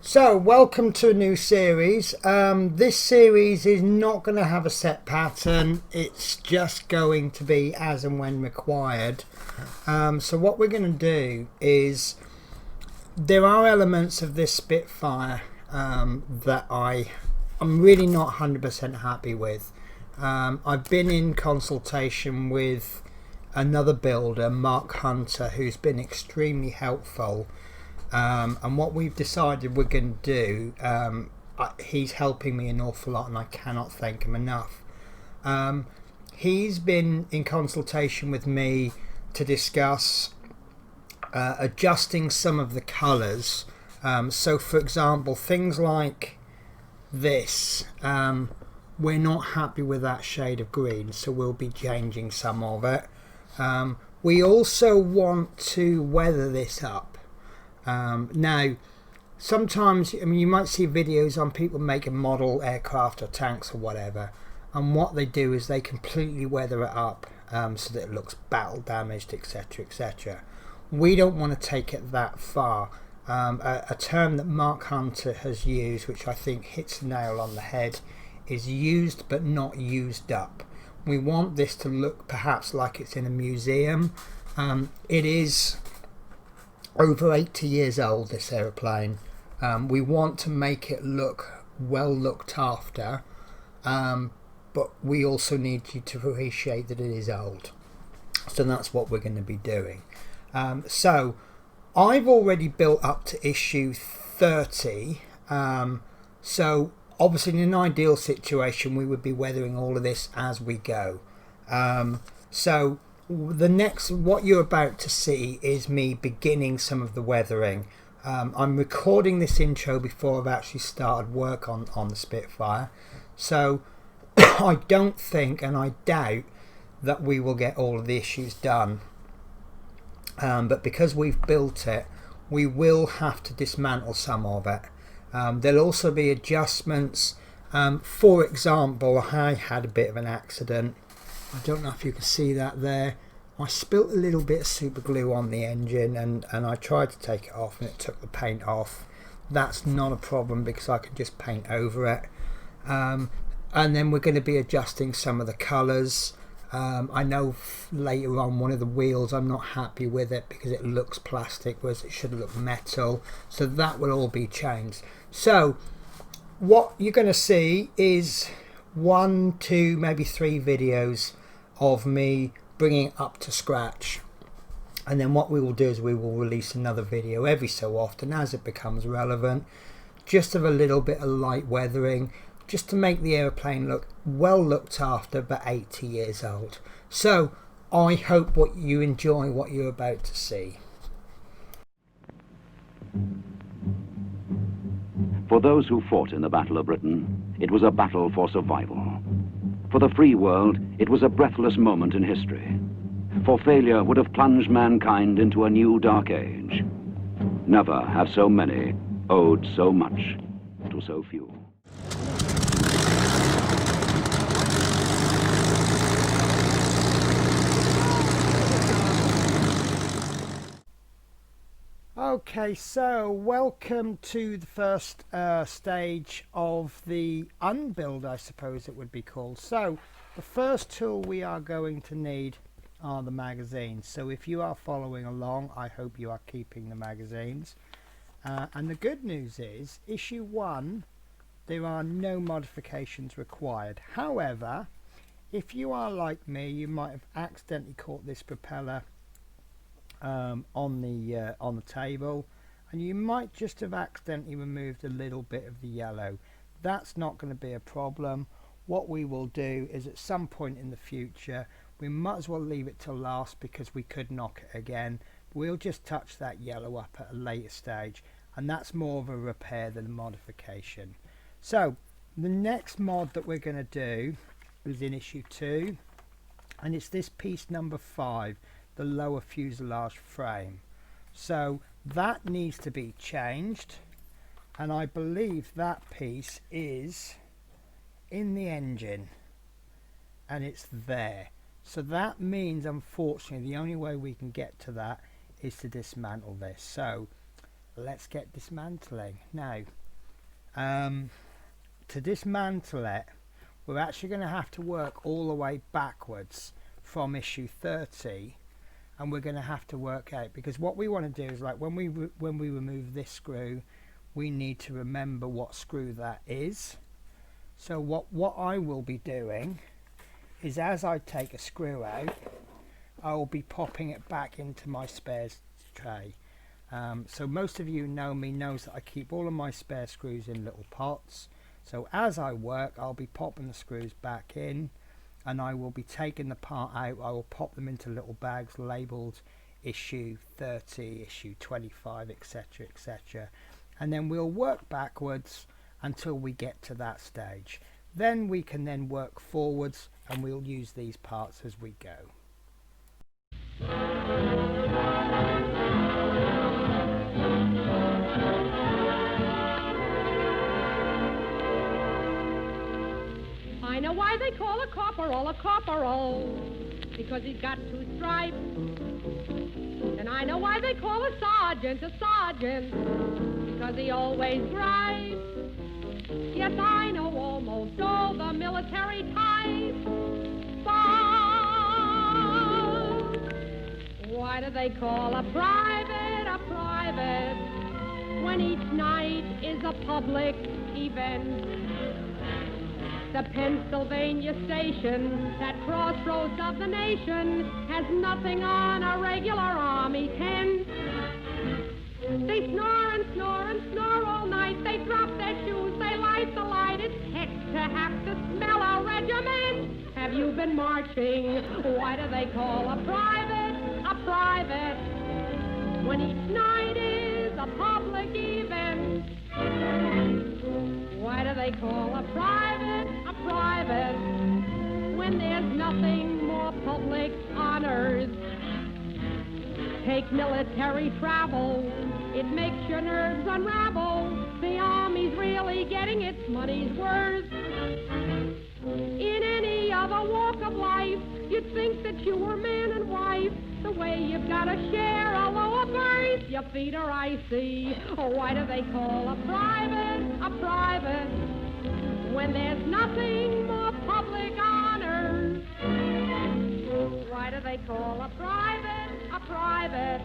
So, welcome to a new series. This series is not going to have a set pattern. It's just going to be as and when required. So what we're going to do is, there are elements of this Spitfire that I'm really not 100% happy with. I've been in consultation with another builder, Mark Hunter, who's been extremely helpful. And what we've decided we're going to do, he's helping me an awful lot and I cannot thank him enough. He's been in consultation with me to discuss adjusting some of the colours. So for example, things like this, we're not happy with that shade of green, so we'll be changing some of it. We also want to weather this up. Now, sometimes, you might see videos on people making model aircraft or tanks or whatever, and what they do is they completely weather it up so that it looks battle damaged, etc, etc. We don't want to take it that far. A term that Mark Hunter has used, which I think hits the nail on the head, is used but not used up. We want this to look perhaps like it's in a museum. It is over 80 years old, this aeroplane. We want to make it look well looked after, but we also need you to appreciate that it is old. So that's what we're going to be doing. So I've already built up to issue 30. So obviously in an ideal situation we would be weathering all of this as we go. So the next, what you're about to see is me beginning some of the weathering. I'm recording this intro before I've actually started work on the Spitfire, so I don't think, and I doubt, that we will get all of the issues done, but because we've built it, we will have to dismantle some of it. There'll also be adjustments. For example, I had a bit of an accident. I don't know if you can see that there. I spilt a little bit of super glue on the engine and I tried to take it off and it took the paint off. That's not a problem because I can just paint over it. And then we're going to be adjusting some of the colours. I know later on one of the wheels I'm not happy with it because it looks plastic whereas it should look metal. So that will all be changed. So what you're going to see is 1, 2, maybe 3 videos of me bringing it up to scratch, and then what we will do is we will release another video every so often as it becomes relevant, just of a little bit of light weathering, just to make the airplane look well looked after but 80 years old. So I hope what you enjoy what you're about to see. For those who fought in the Battle of Britain, it was a battle for survival. For the free world, it was a breathless moment in history. For failure would have plunged mankind into a new dark age. Never have so many owed so much to so few. Okay, so welcome to the first stage of the unbuild, I suppose it would be called. So the first tool we are going to need are the magazines. So if you are following along, I hope you are keeping the magazines. And the good news is, issue 1, there are no modifications required. However, if you are like me, you might have accidentally caught this propeller on the table, and you might just have accidentally removed a little bit of the yellow. That's not going to be a problem. What we will do is at some point in the future, we might as well leave it till last because we could knock it again. We'll just touch that yellow up at a later stage, and that's more of a repair than a modification. So the next mod that we're going to do is in issue 2, and it's this piece number 5, the lower fuselage frame. So that needs to be changed, and I believe that piece is in the engine and it's there. So that means, unfortunately, the only way we can get to that is to dismantle this. So let's get dismantling. Now, to dismantle it, we're actually going to have to work all the way backwards from issue 30, and we're going to have to work out, because what we want to do is, like, when we remove this screw, we need to remember what screw that is. So what I will be doing is, as I take a screw out, I will be popping it back into my spares tray. So most of you know me, knows that I keep all of my spare screws in little pots. So as I work, I'll be popping the screws back in, and I will be taking the part out. I will pop them into little bags labelled issue 30, issue 25, etc, etc, and then we'll work backwards until we get to that stage. Then we can then work forwards, and we'll use these parts as we go. I know why they call a corporal, because he's got two stripes. And I know why they call a sergeant, because he always gripes. Yes, I know almost all the military types, but why do they call a private when each night is a public event? The Pennsylvania station, that crossroads of the nation, has nothing on a regular army tent. They snore and snore and snore all night. They drop their shoes, they light the light. It's heck to have to smell a regiment. Have you been marching? Why do they call a private when each night is a public event? Why do they call a private when there's nothing more public on earth? Take military travel, it makes your nerves unravel. The Army's really getting its money's worth. In any other walk of life, you'd think that you were man and wife. The way you've got to share a lower berth, your feet are icy. Oh, why do they call a private when there's nothing more public on earth? Why do they call a private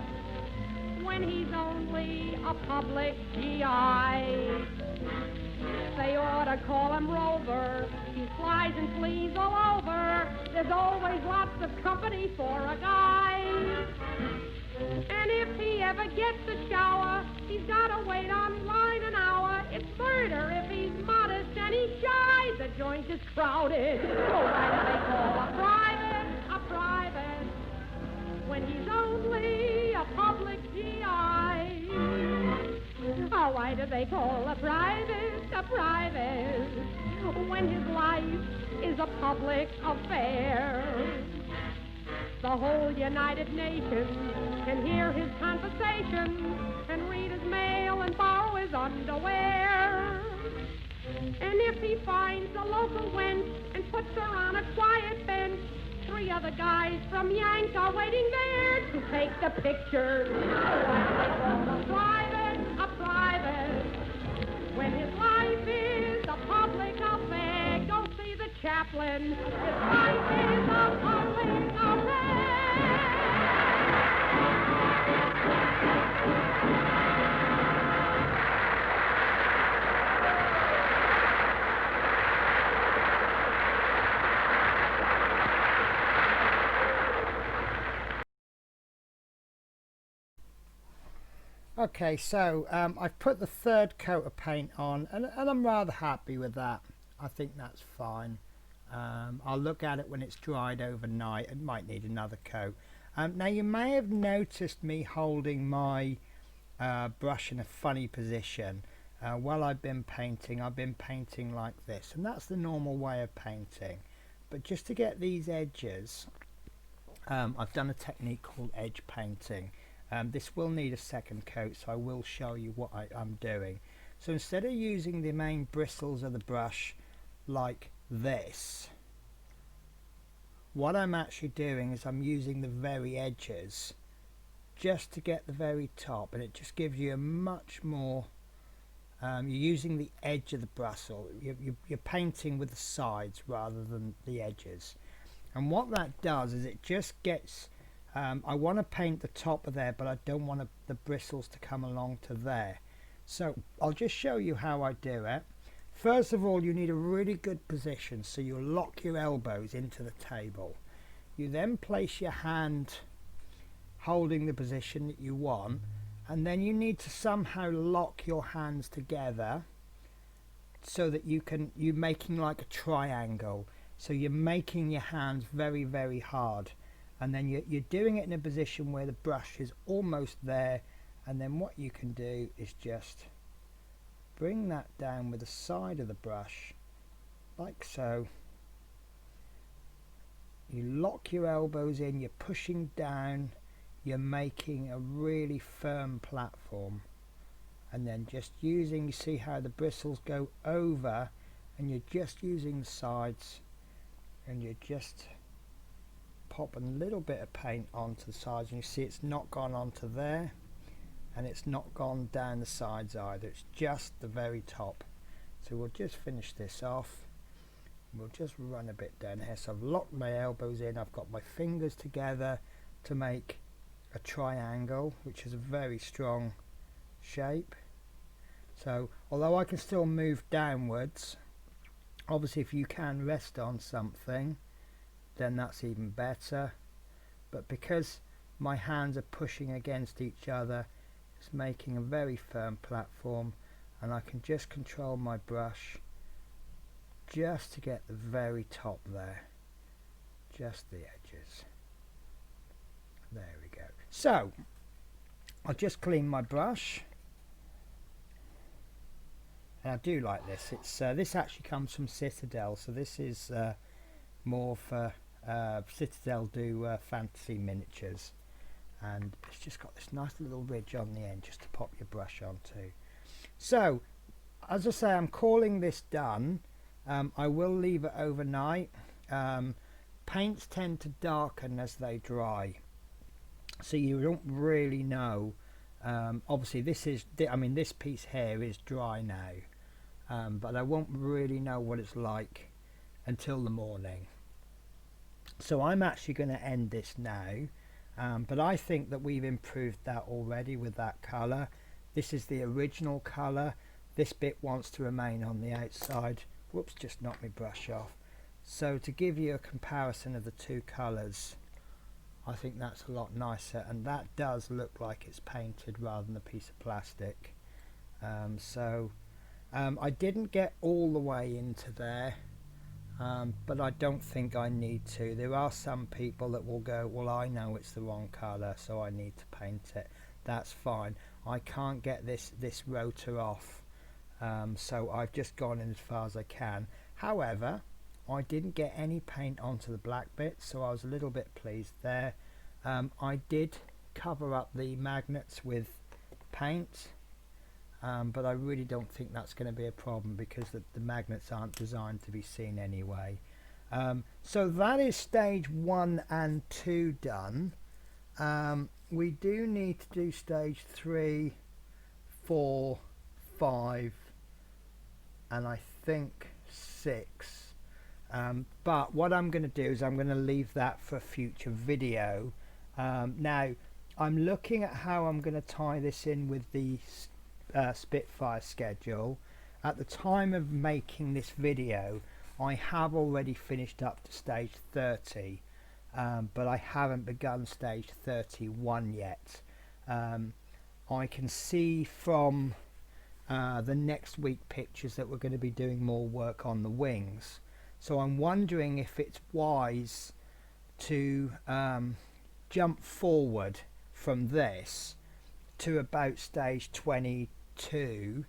when he's only a public GI? They ought to call him Rover. He flies and flees all over. There's always lots of company for a guy. And if he ever gets a shower, he's got to wait on line an hour. It's murder if he's modest and he's shy. The joint is crowded. Oh, why do they call a private when he's only a public GI? Oh, why do they call a private when his life is a public affair? The whole United Nations can hear his conversation and read his mail and borrow his underwear. And if he finds a local wench and puts her on a quiet bench, 3 other guys from Yank are waiting there to take the pictures. Why do they call a private when his life is a public affair? Go see the chaplain. His life is a public affair. Okay, so I've put the 3rd coat of paint on, and I'm rather happy with that. I think that's fine. I'll look at it when it's dried overnight. It might need another coat. Now you may have noticed me holding my brush in a funny position. While I've been painting like this, and that's the normal way of painting. But just to get these edges, I've done a technique called edge painting. This will need a 2nd coat, so I will show you what I'm doing. So instead of using the main bristles of the brush like this, what I'm actually doing is I'm using the very edges just to get the very top, and it just gives you a much more you're using the edge of the bristle. You're painting with the sides rather than the edges, and what that does is it just gets I want to paint the top of there, but I don't want the bristles to come along to there. So I'll just show you how I do it. First of all, you need a really good position, so you lock your elbows into the table. You then place your hand holding the position that you want, and then you need to somehow lock your hands together so that you're making like a triangle. So you're making your hands very, very hard, and then you're doing it in a position where the brush is almost there, and then what you can do is just bring that down with the side of the brush like so. You lock your elbows in, you're pushing down, you're making a really firm platform, and then just using, you see how the bristles go over, and you're just using the sides, and you're just popping a little bit of paint onto the sides, and you see it's not gone onto there, and it's not gone down the sides either, it's just the very top. So we'll just finish this off. We'll just run a bit down here. So I've locked my elbows in, I've got my fingers together to make a triangle, which is a very strong shape. So although I can still move downwards, obviously if you can rest on something, then that's even better. But because my hands are pushing against each other, it's making a very firm platform, and I can just control my brush just to get the very top there, just the edges. There we go. So I'll just clean my brush, and I do like this. It's this actually comes from Citadel, so this is more for Citadel do fantasy miniatures, and it's just got this nice little ridge on the end just to pop your brush onto. So as I say, I'm calling this done. I will leave it overnight. Paints tend to darken as they dry, so you don't really know. Obviously this is, I mean, this piece here is dry now, but I won't really know what it's like until the morning. So I'm actually going to end this now, but I think that we've improved that already with that colour. This is the original colour. This bit wants to remain on the outside. Whoops, just knocked my brush off. So to give you a comparison of the two colours, I think that's a lot nicer, and that does look like it's painted rather than a piece of plastic. I didn't get all the way into there, but I don't think I need to. There are some people that will go, well, I know it's the wrong colour, so I need to paint it. That's fine. I can't get this rotor off, so I've just gone in as far as I can. However, I didn't get any paint onto the black bits, so I was a little bit pleased there. I did cover up the magnets with paint, but I really don't think that's going to be a problem because the magnets aren't designed to be seen anyway. So that is stage 1 and 2 done. We do need to do stage 3, 4, 5, and I think 6. But what I'm going to do is I'm going to leave that for a future video. Now I'm looking at how I'm going to tie this in with the Spitfire schedule. At the time of making this video, I have already finished up to stage 30, but I haven't begun stage 31 yet. I can see from the next week pictures that we're going to be doing more work on the wings. So I'm wondering if it's wise to jump forward from this to about stage 22,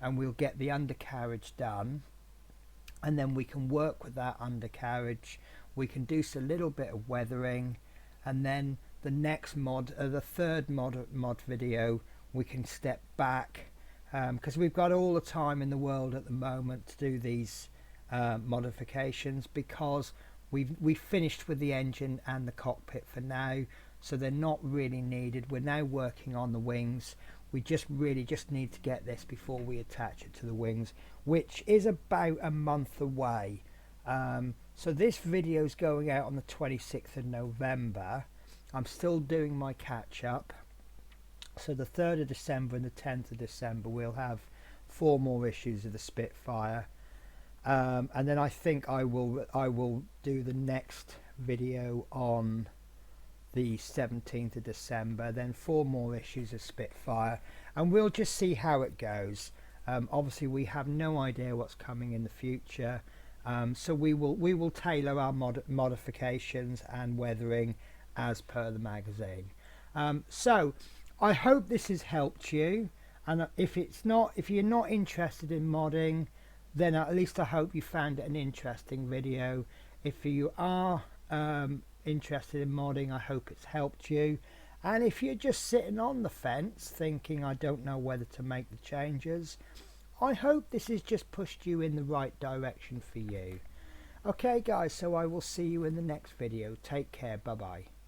and we'll get the undercarriage done, and then we can work with that undercarriage. We can do a little bit of weathering, and then the next mod, the third mod video, we can step back, because we've got all the time in the world at the moment to do these modifications, because we've finished with the engine and the cockpit for now. so they're not really needed. We're now working on the wings. We just need to get this before we attach it to the wings, which is about a month away. So this video is going out on the 26th of November. I'm still doing my catch up. So the 3rd of December and the 10th of December we'll have 4 more issues of the Spitfire. And then I think I will do the next video on the 17th of December, then 4 more issues of Spitfire, and we'll just see how it goes. Obviously we have no idea what's coming in the future, so we will tailor our modifications and weathering as per the magazine. So I hope this has helped you, and if you're not interested in modding, then at least I hope you found it an interesting video. If you are interested in modding, I hope it's helped you. And if you're just sitting on the fence thinking I don't know whether to make the changes, I hope this has just pushed you in the right direction for you. Okay guys, so I will see you in the next video. Take care, bye bye.